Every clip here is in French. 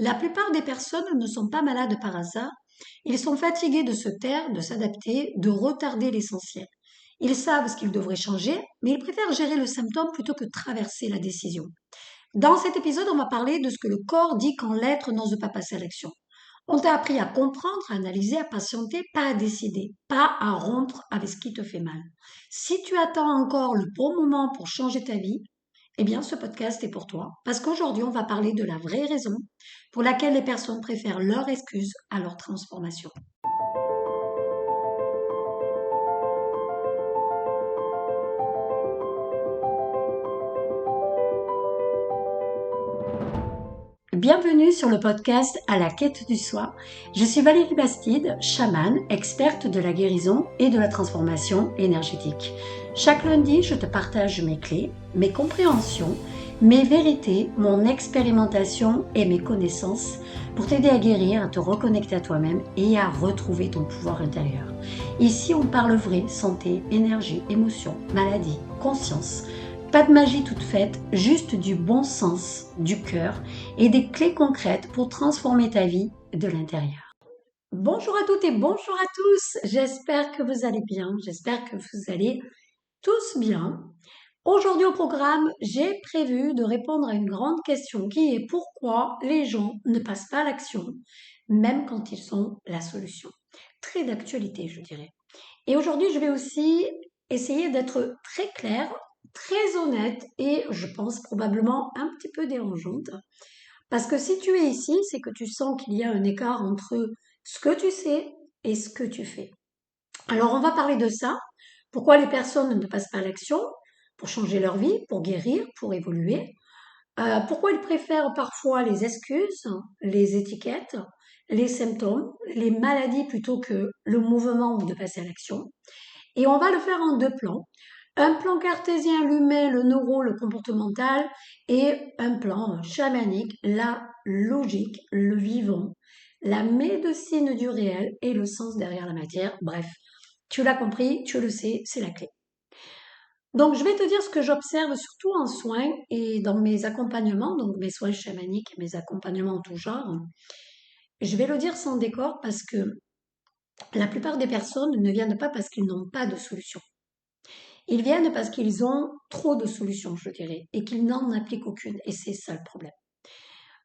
La plupart des personnes ne sont pas malades par hasard. Ils sont fatigués de se taire, de s'adapter, de retarder l'essentiel. Ils savent ce qu'ils devraient changer, mais ils préfèrent gérer le symptôme plutôt que traverser la décision. Dans cet épisode, on va parler de ce que le corps dit quand l'être n'ose pas passer à l'action. On t'a appris à comprendre, à analyser, à patienter, pas à décider, pas à rompre avec ce qui te fait mal. Si tu attends encore le bon moment pour changer ta vie, eh bien, ce podcast est pour toi, parce qu'aujourd'hui, on va parler de la vraie raison pour laquelle les personnes préfèrent leur excuse à leur transformation. Bienvenue sur le podcast À la quête du soi. Je suis Valérie Bastide, chamane, experte de la guérison et de la transformation énergétique. Chaque lundi, je te partage mes clés, mes compréhensions, mes vérités, mon expérimentation et mes connaissances pour t'aider à guérir, à te reconnecter à toi-même et à retrouver ton pouvoir intérieur. Ici, on parle vrai, santé, énergie, émotion, maladie, conscience. Pas de magie toute faite, juste du bon sens, du cœur et des clés concrètes pour transformer ta vie de l'intérieur. Bonjour à toutes et bonjour à tous. J'espère que vous allez bien. J'espère que vous allez tous bien. Aujourd'hui au programme, j'ai prévu de répondre à une grande question qui est pourquoi les gens ne passent pas à l'action, même quand ils sont la solution. Très d'actualité, je dirais. Et aujourd'hui, je vais aussi essayer d'être très claire, très honnête et je pense probablement un petit peu dérangeante. Parce que si tu es ici, c'est que tu sens qu'il y a un écart entre ce que tu sais et ce que tu fais. Alors on va parler de ça. Pourquoi les personnes ne passent pas à l'action pour changer leur vie, pour guérir, pour évoluer. Pourquoi ils préfèrent parfois les excuses, les étiquettes, les symptômes, les maladies plutôt que le mouvement de passer à l'action. Et on va le faire en deux plans. Un plan cartésien, l'humain, le neuro, le comportemental, et un plan chamanique, la logique, le vivant, la médecine du réel et le sens derrière la matière. Bref, tu l'as compris, tu le sais, c'est la clé. Donc, je vais te dire ce que j'observe surtout en soins et dans mes accompagnements, donc mes soins chamaniques et mes accompagnements en tout genre. Je vais le dire sans décor parce que la plupart des personnes ne viennent pas parce qu'ils n'ont pas de solution. Ils viennent parce qu'ils ont trop de solutions, je dirais, et qu'ils n'en appliquent aucune. Et c'est ça le problème.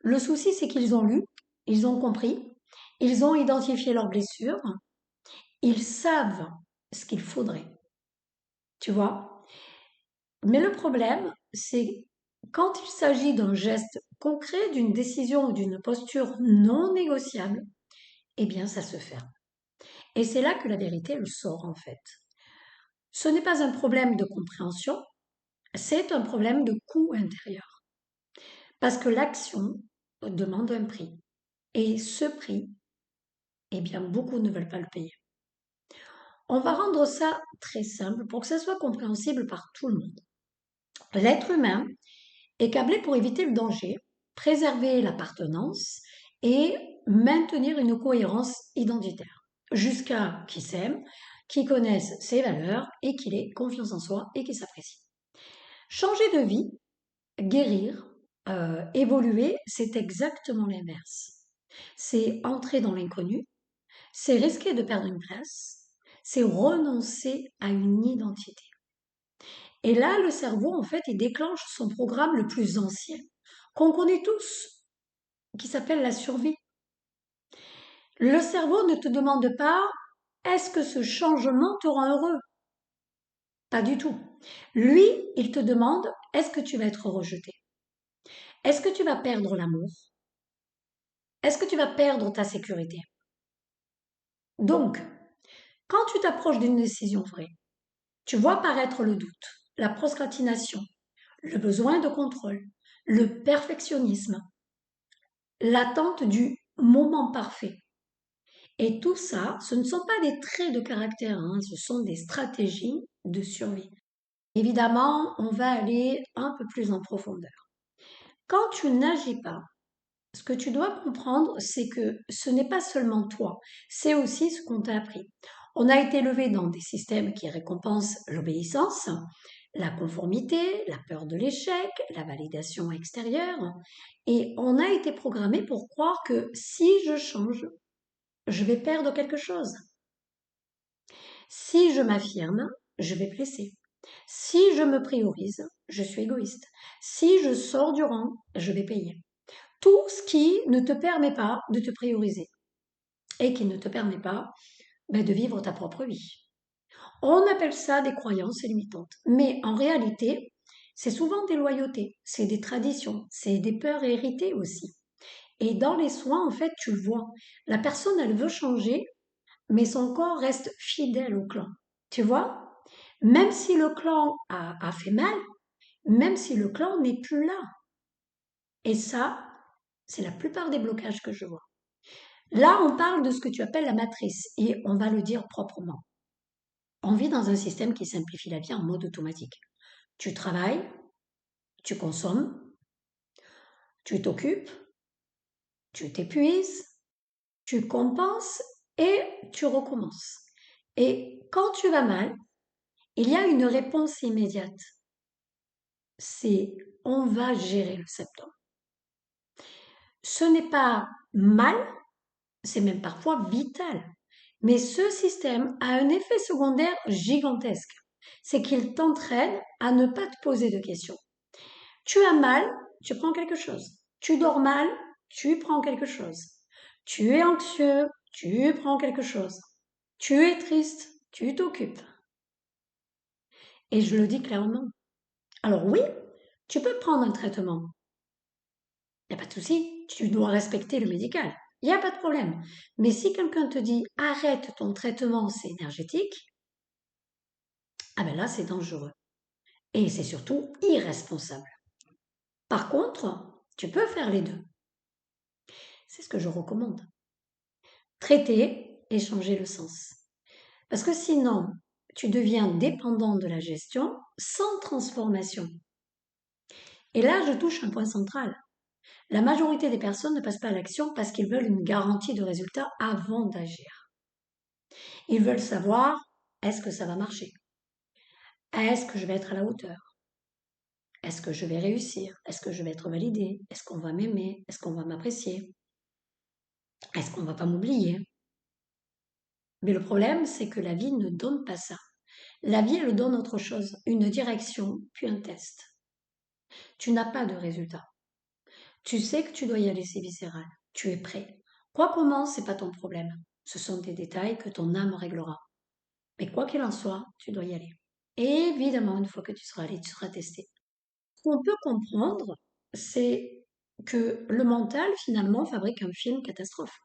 Le souci, c'est qu'ils ont lu, ils ont compris, ils ont identifié leurs blessures, ils savent ce qu'il faudrait. Tu vois? Mais le problème, c'est quand il s'agit d'un geste concret, d'une décision ou d'une posture non négociable, eh bien, ça se ferme. Et c'est là que la vérité, elle sort en fait. Ce n'est pas un problème de compréhension, c'est un problème de coût intérieur. Parce que l'action demande un prix. Et ce prix, eh bien, beaucoup ne veulent pas le payer. On va rendre ça très simple pour que ça soit compréhensible par tout le monde. L'être humain est câblé pour éviter le danger, préserver l'appartenance et maintenir une cohérence identitaire. Jusqu'à qui s'aime, qui connaisse ses valeurs et qu'il ait confiance en soi et qu'il s'apprécie. Changer de vie, guérir, évoluer, c'est exactement l'inverse. C'est entrer dans l'inconnu, c'est risquer de perdre une place, c'est renoncer à une identité. Et là, le cerveau, en fait, il déclenche son programme le plus ancien, qu'on connaît tous, qui s'appelle la survie. Le cerveau ne te demande pas est-ce que ce changement te rend heureux? Pas du tout. Lui, il te demande est-ce que tu vas être rejeté? Est-ce que tu vas perdre l'amour? Est-ce que tu vas perdre ta sécurité? Donc, quand tu t'approches d'une décision vraie, tu vois apparaître le doute, la procrastination, le besoin de contrôle, le perfectionnisme, l'attente du moment parfait. Et tout ça, ce ne sont pas des traits de caractère, hein, ce sont des stratégies de survie. Évidemment, on va aller un peu plus en profondeur. Quand tu n'agis pas, ce que tu dois comprendre, c'est que ce n'est pas seulement toi, c'est aussi ce qu'on t'a appris. On a été élevé dans des systèmes qui récompensent l'obéissance, la conformité, la peur de l'échec, la validation extérieure. Et on a été programmé pour croire que si je change, je vais perdre quelque chose. Si je m'affirme, je vais blesser. Si je me priorise, je suis égoïste. Si je sors du rang, je vais payer. Tout ce qui ne te permet pas de te prioriser et qui ne te permet pas de vivre ta propre vie. On appelle ça des croyances limitantes. Mais en réalité, c'est souvent des loyautés, c'est des traditions, c'est des peurs héritées aussi. Et dans les soins, en fait, tu le vois. La personne, elle veut changer, mais son corps reste fidèle au clan. Tu vois? Même si le clan a fait mal, même si le clan n'est plus là. Et ça, c'est la plupart des blocages que je vois. Là, on parle de ce que tu appelles la matrice, et on va le dire proprement. On vit dans un système qui simplifie la vie en mode automatique. Tu travailles, tu consommes, tu t'occupes, tu t'épuises, tu compenses et tu recommences. Et quand tu vas mal, il y a une réponse immédiate. C'est on va gérer le symptôme. Ce n'est pas mal, c'est même parfois vital. Mais ce système a un effet secondaire gigantesque. C'est qu'il t'entraîne à ne pas te poser de questions. Tu as mal, tu prends quelque chose. Tu dors mal, tu prends quelque chose. Tu es anxieux, tu prends quelque chose. Tu es triste, tu t'occupes. Et je le dis clairement. Alors oui, tu peux prendre un traitement. Il n'y a pas de souci, tu dois respecter le médical. Il n'y a pas de problème. Mais si quelqu'un te dit arrête ton traitement, c'est énergétique, ah ben là c'est dangereux. Et c'est surtout irresponsable. Par contre, tu peux faire les deux. C'est ce que je recommande. Traiter et changer le sens. Parce que sinon, tu deviens dépendant de la gestion sans transformation. Et là, je touche un point central. La majorité des personnes ne passent pas à l'action parce qu'ils veulent une garantie de résultat avant d'agir. Ils veulent savoir, est-ce que ça va marcher? Est-ce que je vais être à la hauteur? Est-ce que je vais réussir? Est-ce que je vais être validé? Est-ce qu'on va m'aimer? Est-ce qu'on va m'apprécier? Est-ce qu'on va pas m'oublier? Mais le problème, c'est que la vie ne donne pas ça. La vie, elle donne autre chose, une direction, puis un test. Tu n'as pas de résultat. Tu sais que tu dois y aller, c'est viscéral. Tu es prêt. Quoi comment, c'est pas ton problème. Ce sont des détails que ton âme réglera. Mais quoi qu'il en soit, tu dois y aller. Et évidemment, une fois que tu seras allé, tu seras testé. Ce qu'on peut comprendre, c'est que le mental, finalement, fabrique un film catastrophe.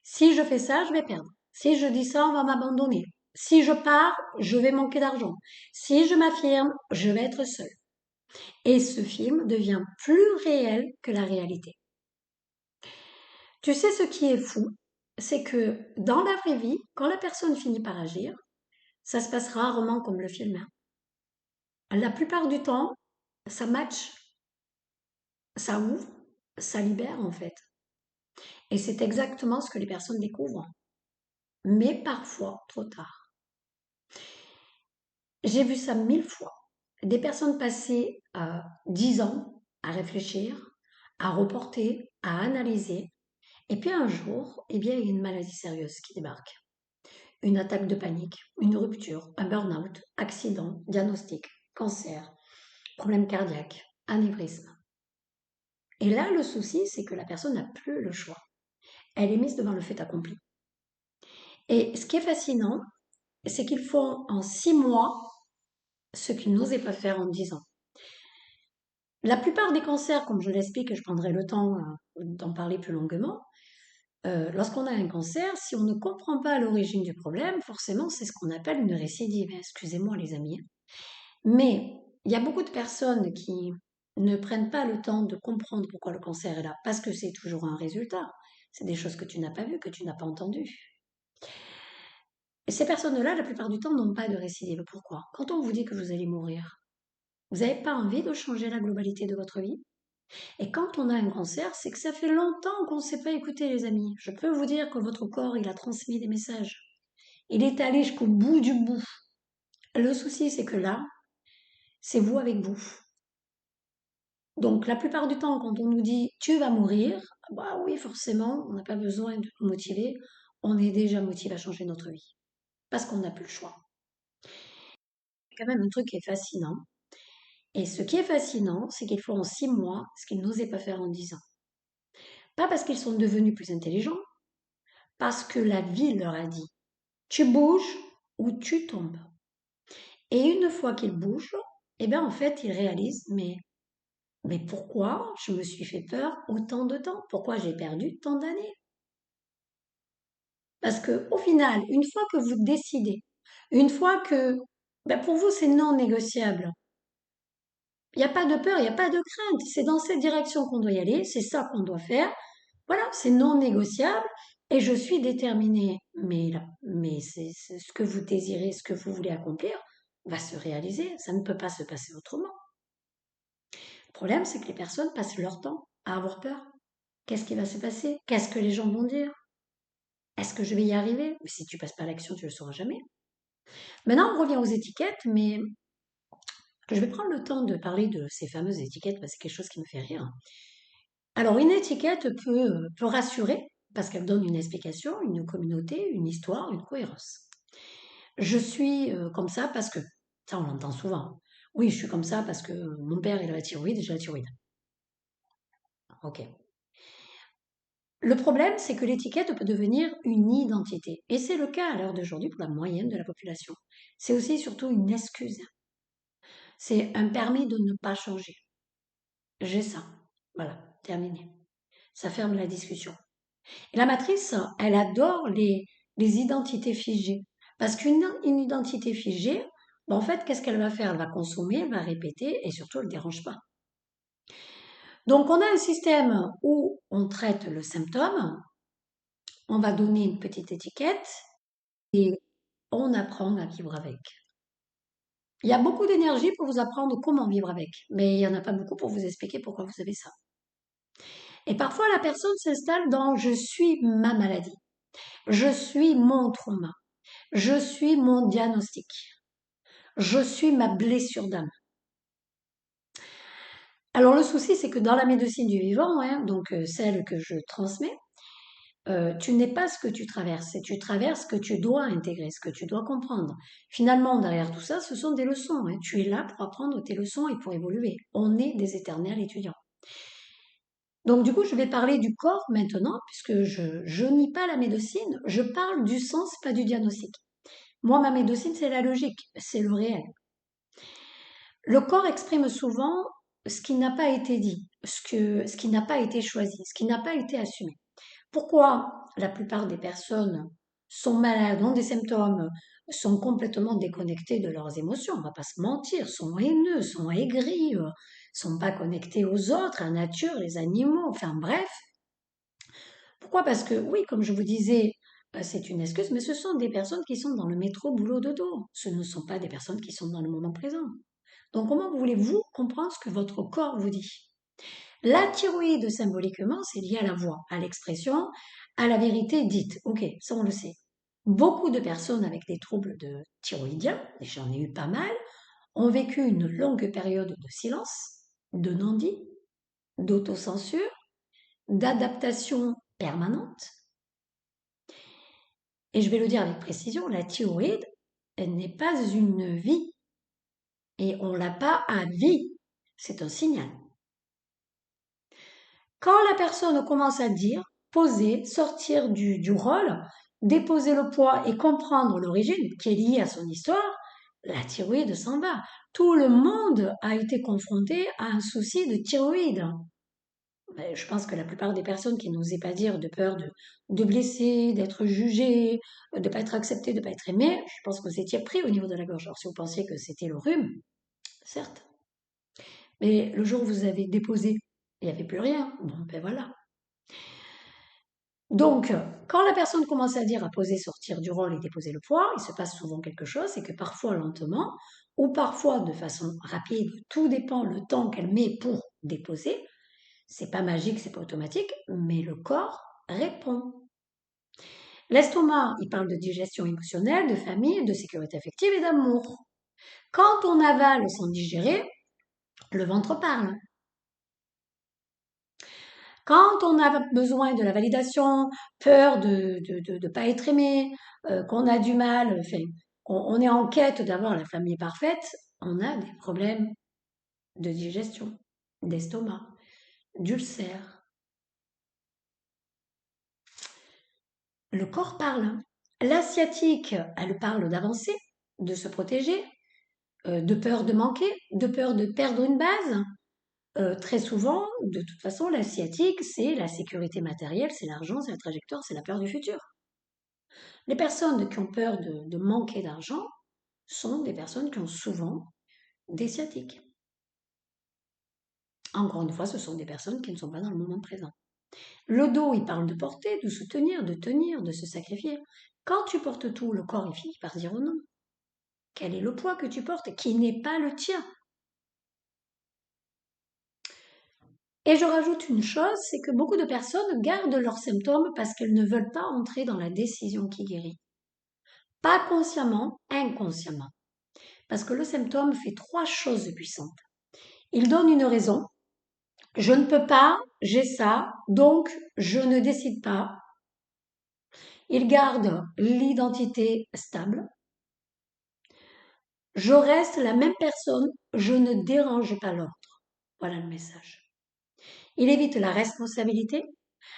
Si je fais ça, je vais perdre. Si je dis ça, on va m'abandonner. Si je pars, je vais manquer d'argent. Si je m'affirme, je vais être seule. Et ce film devient plus réel que la réalité. Tu sais ce qui est fou, c'est que dans la vraie vie, quand la personne finit par agir, ça se passe rarement comme le film. La plupart du temps, ça match, ça ouvre, ça libère en fait. Et c'est exactement ce que les personnes découvrent. Mais parfois, trop tard. J'ai vu ça 1000 fois. Des personnes passer 10 ans à réfléchir, à reporter, à analyser. Et puis un jour, eh bien, il y a une maladie sérieuse qui débarque. Une attaque de panique, une rupture, un burn-out, accident, diagnostic, cancer, problème cardiaque, anévrisme. Et là, le souci, c'est que la personne n'a plus le choix. Elle est mise devant le fait accompli. Et ce qui est fascinant, c'est qu'ils font en 6 mois ce qu'ils n'osaient pas faire en 10 ans. La plupart des cancers, comme je l'explique, et je prendrai le temps d'en parler plus longuement, lorsqu'on a un cancer, si on ne comprend pas l'origine du problème, forcément, c'est ce qu'on appelle une récidive. Excusez-moi les amis. Mais il y a beaucoup de personnes qui ne prennent pas le temps de comprendre pourquoi le cancer est là, parce que c'est toujours un résultat. C'est des choses que tu n'as pas vues, que tu n'as pas entendues. Et ces personnes-là, la plupart du temps, n'ont pas de récidive. Pourquoi? Quand on vous dit que vous allez mourir, vous n'avez pas envie de changer la globalité de votre vie? Et quand on a un cancer, c'est que ça fait longtemps qu'on ne s'est pas écouté, les amis. Je peux vous dire que votre corps, il a transmis des messages. Il est allé jusqu'au bout du bout. Le souci, c'est que là, c'est vous avec vous. Donc la plupart du temps, quand on nous dit tu vas mourir, bah oui, forcément, on n'a pas besoin de nous motiver, on est déjà motivé à changer notre vie, parce qu'on n'a plus le choix. C'est quand même un truc qui est fascinant. Et ce qui est fascinant, c'est qu'ils font en 6 mois ce qu'ils n'osaient pas faire en 10 ans. Pas parce qu'ils sont devenus plus intelligents, parce que la vie leur a dit, tu bouges ou tu tombes. Et une fois qu'ils bougent, eh bien en fait, ils réalisent, mais pourquoi je me suis fait peur autant de temps? Pourquoi j'ai perdu tant d'années? Parce que au final, une fois que vous décidez, une fois que ben, pour vous c'est non négociable, il n'y a pas de peur, il n'y a pas de crainte, c'est dans cette direction qu'on doit y aller, c'est ça qu'on doit faire. Voilà, c'est non négociable et je suis déterminée. Mais c'est ce que vous désirez, ce que vous voulez accomplir va se réaliser. Ça ne peut pas se passer autrement. Le problème, c'est que les personnes passent leur temps à avoir peur. Qu'est-ce qui va se passer? Qu'est-ce que les gens vont dire? Est-ce que je vais y arriver? Mais si tu passes pas à l'action, tu ne le sauras jamais. Maintenant, on revient aux étiquettes, mais je vais prendre le temps de parler de ces fameuses étiquettes parce que c'est quelque chose qui me fait rire. Alors, une étiquette peut rassurer parce qu'elle donne une explication, une communauté, une histoire, une cohérence. Je suis comme ça parce que, ça on l'entend souvent. Oui, je suis comme ça parce que mon père il a la thyroïde et j'ai la thyroïde. Ok. Le problème, c'est que l'étiquette peut devenir une identité. Et c'est le cas à l'heure d'aujourd'hui pour la moyenne de la population. C'est aussi surtout une excuse. C'est un permis de ne pas changer. J'ai ça. Voilà, terminé. Ça ferme la discussion. Et la matrice, elle adore les identités figées. Parce qu'une identité figée, ben, en fait, qu'est-ce qu'elle va faire? Elle va consommer, elle va répéter et surtout, elle ne dérange pas. Donc, on a un système où on traite le symptôme, on va donner une petite étiquette et on apprend à vivre avec. Il y a beaucoup d'énergie pour vous apprendre comment vivre avec, mais il n'y en a pas beaucoup pour vous expliquer pourquoi vous avez ça. Et parfois, la personne s'installe dans je suis ma maladie, je suis mon trauma, je suis mon diagnostic, je suis ma blessure d'âme. Alors le souci, c'est que dans la médecine du vivant, hein, donc celle que je transmets, tu n'es pas ce que tu traverses, et tu traverses ce que tu dois intégrer, ce que tu dois comprendre. Finalement, derrière tout ça, ce sont des leçons. Hein. Tu es là pour apprendre tes leçons et pour évoluer. On est des éternels étudiants. Donc du coup, je vais parler du corps maintenant, puisque je nie pas la médecine, je parle du sens, pas du diagnostic. Moi, ma médecine, c'est la logique, c'est le réel. Le corps exprime souvent ce qui n'a pas été dit, ce qui n'a pas été choisi, ce qui n'a pas été assumé. Pourquoi la plupart des personnes sont malades, ont des symptômes, sont complètement déconnectées de leurs émotions, on va pas se mentir, sont haineux, sont aigris, sont pas connectés aux autres, à la nature, les animaux, enfin bref. Pourquoi? Parce que oui, comme je vous disais, c'est une excuse, mais ce sont des personnes qui sont dans le métro boulot dodo. Ce ne sont pas des personnes qui sont dans le moment présent. Donc comment voulez-vous comprendre ce que votre corps vous dit? La thyroïde, symboliquement, c'est lié à la voix, à l'expression, à la vérité dite. Ok, ça on le sait. Beaucoup de personnes avec des troubles de thyroïdien, et j'en ai eu pas mal, ont vécu une longue période de silence, de non-dit, d'autocensure, d'adaptation permanente. Et je vais le dire avec précision, la thyroïde, elle n'est pas une vie. Et on l'a pas à vie. C'est un signal. Quand la personne commence à dire, poser, sortir du rôle, déposer le poids et comprendre l'origine qui est liée à son histoire, la thyroïde s'en va. Tout le monde a été confronté à un souci de thyroïde. Je pense que la plupart des personnes qui n'osaient pas dire de peur de blesser, d'être jugées, de ne pas être acceptées, de ne pas être aimées, je pense que vous étiez pris au niveau de la gorge. Alors si vous pensiez que c'était le rhume, certes. Mais le jour où vous avez déposé, il n'y avait plus rien. Bon, ben voilà. Donc, quand la personne commence à dire à poser, sortir du rôle et déposer le poids, il se passe souvent quelque chose, c'est que parfois lentement, ou parfois de façon rapide, tout dépend le temps qu'elle met pour déposer. C'est pas magique, c'est pas automatique, mais le corps répond. L'estomac, il parle de digestion émotionnelle, de famille, de sécurité affective et d'amour. Quand on avale sans digérer, le ventre parle. Quand on a besoin de la validation, peur de pas être aimé, qu'on a du mal, enfin, on est en quête d'avoir la famille parfaite, on a des problèmes de digestion, d'estomac, d'ulcères. Le corps parle. L'asiatique, elle parle d'avancer, de se protéger, de peur de manquer, de peur de perdre une base. Très souvent, de toute façon, l'asiatique, c'est la sécurité matérielle, c'est l'argent, c'est la trajectoire, c'est la peur du futur. Les personnes qui ont peur de manquer d'argent sont des personnes qui ont souvent des sciatiques. Encore une fois, ce sont des personnes qui ne sont pas dans le moment présent. Le dos, il parle de porter, de soutenir, de tenir, de se sacrifier. Quand tu portes tout, le corps, il finit par dire non. Quel est le poids que tu portes qui n'est pas le tien? Et je rajoute une chose, c'est que beaucoup de personnes gardent leurs symptômes parce qu'elles ne veulent pas entrer dans la décision qui guérit. Pas consciemment, inconsciemment. Parce que le symptôme fait trois choses puissantes. Il donne une raison. Je ne peux pas, j'ai ça, donc je ne décide pas. Il garde l'identité stable. Je reste la même personne, je ne dérange pas l'autre. Voilà le message. Il évite la responsabilité.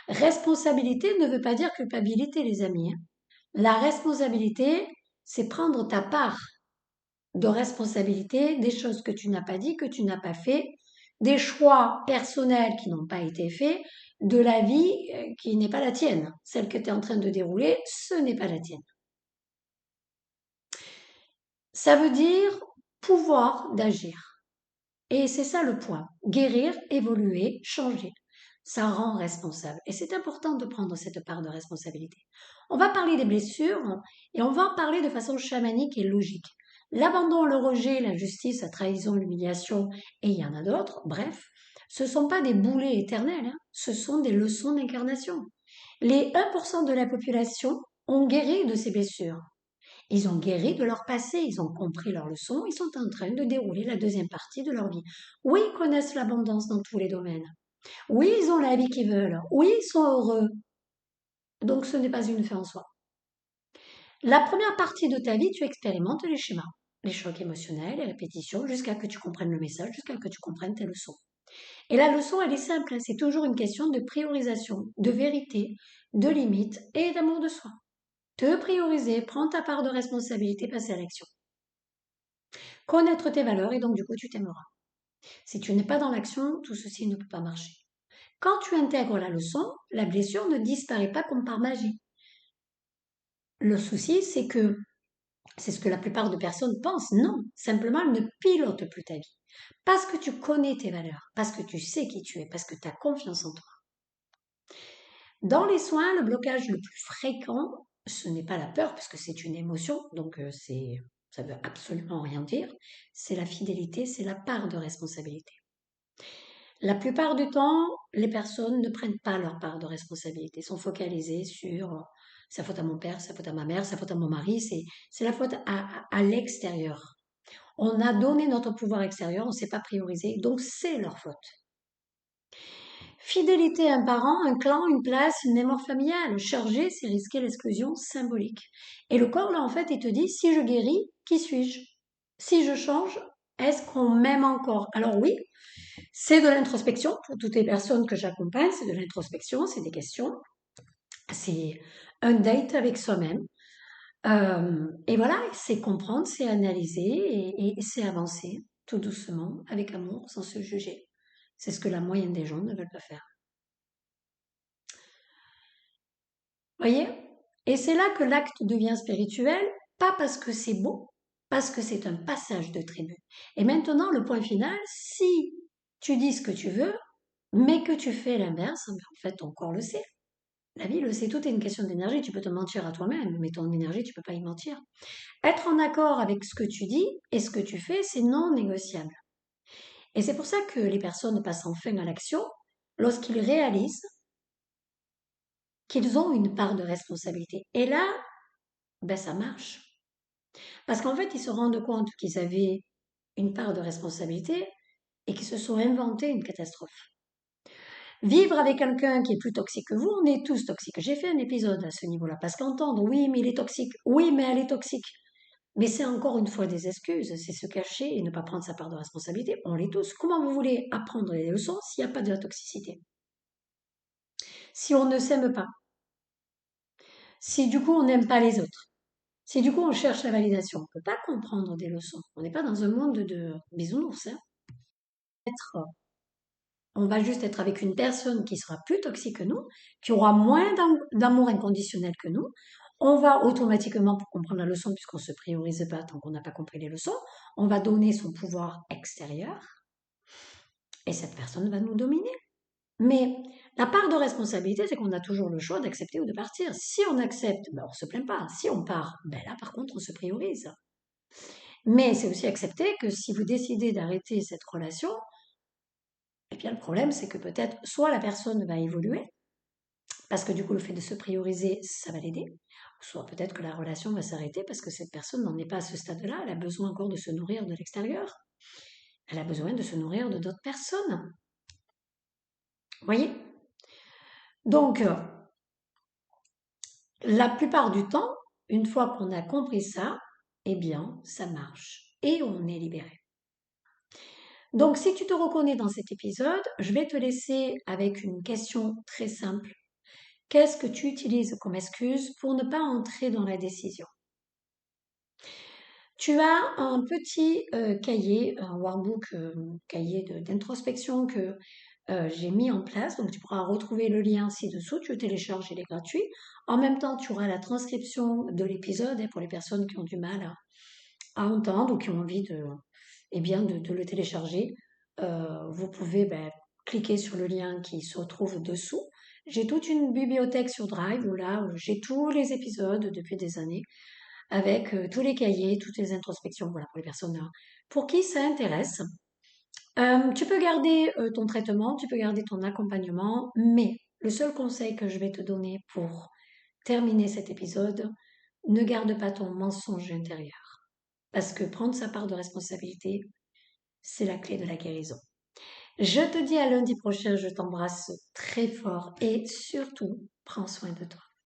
Responsabilité ne veut pas dire culpabilité, les amis. La responsabilité, c'est prendre ta part de responsabilité des choses que tu n'as pas dit, que tu n'as pas fait, des choix personnels qui n'ont pas été faits, de la vie qui n'est pas la tienne. Celle que tu es en train de dérouler, ce n'est pas la tienne. Ça veut dire pouvoir d'agir. Et c'est ça le point. Guérir, évoluer, changer. Ça rend responsable. Et c'est important de prendre cette part de responsabilité. On va parler des blessures et on va en parler de façon chamanique et logique. L'abandon, le rejet, l'injustice, la trahison, l'humiliation, et il y en a d'autres, bref, ce ne sont pas des boulets éternels, hein, ce sont des leçons d'incarnation. Les 1% de la population ont guéri de ces blessures. Ils ont guéri de leur passé, ils ont compris leurs leçons, ils sont en train de dérouler la deuxième partie de leur vie. Oui, ils connaissent l'abondance dans tous les domaines. Oui, ils ont la vie qu'ils veulent. Oui, ils sont heureux. Donc ce n'est pas une fin en soi. La première partie de ta vie, tu expérimentes les schémas, les chocs émotionnels, les répétitions, jusqu'à que tu comprennes le message, jusqu'à que tu comprennes tes leçons. Et la leçon, elle est simple, hein, c'est toujours une question de priorisation, de vérité, de limite et d'amour de soi. Te prioriser, prendre ta part de responsabilité, passer à l'action. Connaître tes valeurs et donc du coup tu t'aimeras. Si tu n'es pas dans l'action, tout ceci ne peut pas marcher. Quand tu intègres la leçon, la blessure ne disparaît pas comme par magie. Le souci, c'est que c'est ce que la plupart de personnes pensent. Non, simplement, elle ne pilote plus ta vie. Parce que tu connais tes valeurs, parce que tu sais qui tu es, parce que tu as confiance en toi. Dans les soins, le blocage le plus fréquent, ce n'est pas la peur, parce que c'est une émotion, donc ça veut absolument rien dire. C'est la fidélité, c'est la part de responsabilité. La plupart du temps, les personnes ne prennent pas leur part de responsabilité, sont focalisées sur sa faute à mon père, sa faute à ma mère, sa faute à mon mari, c'est la faute à l'extérieur. On a donné notre pouvoir extérieur, on ne s'est pas priorisé, donc c'est leur faute. Fidélité à un parent, un clan, une place, une mémoire familiale. Charger, c'est risquer l'exclusion symbolique. Et le corps, là, en fait, il te dit, si je guéris, qui suis-je? Si je change, est-ce qu'on m'aime encore? Alors oui, c'est de l'introspection pour toutes les personnes que j'accompagne, c'est de l'introspection, c'est des questions, c'est un date avec soi-même. Et voilà, c'est comprendre, c'est analyser et c'est avancer tout doucement, avec amour, sans se juger. C'est ce que la moyenne des gens ne veulent pas faire. Voyez? Et c'est là que l'acte devient spirituel, pas parce que c'est beau, parce que c'est un passage de tribu. Et maintenant, le point final, si tu dis ce que tu veux, mais que tu fais l'inverse, en fait, ton corps le sait. La vie le sait, tout est une question d'énergie. Tu peux te mentir à toi-même, mais ton énergie, tu peux pas y mentir. Être en accord avec ce que tu dis et ce que tu fais, c'est non négociable. Et c'est pour ça que les personnes passent enfin à l'action lorsqu'ils réalisent qu'ils ont une part de responsabilité. Et là, ben ça marche. Parce qu'en fait, ils se rendent compte qu'ils avaient une part de responsabilité et qu'ils se sont inventés une catastrophe. Vivre avec quelqu'un qui est plus toxique que vous, on est tous toxiques. J'ai fait un épisode à ce niveau-là, parce qu'entendre, oui, mais il est toxique, oui, mais elle est toxique, mais c'est encore une fois des excuses, c'est se cacher et ne pas prendre sa part de responsabilité. On l'est tous. Comment vous voulez apprendre les leçons s'il n'y a pas de la toxicité? Si on ne s'aime pas, si du coup on n'aime pas les autres, si du coup on cherche la validation, on ne peut pas comprendre des leçons. On n'est pas dans un monde de bisounours. Hein. On va juste être avec une personne qui sera plus toxique que nous, qui aura moins d'amour inconditionnel que nous. On va automatiquement, pour comprendre la leçon, puisqu'on ne se priorise pas tant qu'on n'a pas compris les leçons, on va donner son pouvoir extérieur et cette personne va nous dominer. Mais la part de responsabilité, c'est qu'on a toujours le choix d'accepter ou de partir. Si on accepte, ben on ne se plaint pas. Si on part, ben là par contre on se priorise. Mais c'est aussi accepter que si vous décidez d'arrêter cette relation, eh bien le problème c'est que peut-être soit la personne va évoluer, parce que du coup le fait de se prioriser, ça va l'aider, soit peut-être que la relation va s'arrêter parce que cette personne n'en est pas à ce stade-là, elle a besoin encore de se nourrir de l'extérieur, elle a besoin de se nourrir de d'autres personnes. Vous voyez? Donc, la plupart du temps, une fois qu'on a compris ça, eh bien, ça marche et on est libéré. Donc, si tu te reconnais dans cet épisode, je vais te laisser avec une question très simple. Qu'est-ce que tu utilises comme excuse pour ne pas entrer dans la décision? Tu as un petit cahier, un workbook, cahier d'introspection que j'ai mis en place. Donc, tu pourras retrouver le lien ci-dessous. Tu le télécharges, il est gratuit. En même temps, tu auras la transcription de l'épisode et pour les personnes qui ont du mal à entendre ou qui ont envie eh bien, de le télécharger. Vous pouvez cliquer sur le lien qui se retrouve dessous. J'ai toute une bibliothèque sur Drive où là, où j'ai tous les épisodes depuis des années avec tous les cahiers, toutes les introspections, voilà, pour les personnes pour qui ça intéresse. Tu peux garder ton traitement, tu peux garder ton accompagnement, mais le seul conseil que je vais te donner pour terminer cet épisode, ne garde pas ton mensonge intérieur. Parce que prendre sa part de responsabilité, c'est la clé de la guérison. Je te dis à lundi prochain, je t'embrasse très fort et surtout, prends soin de toi.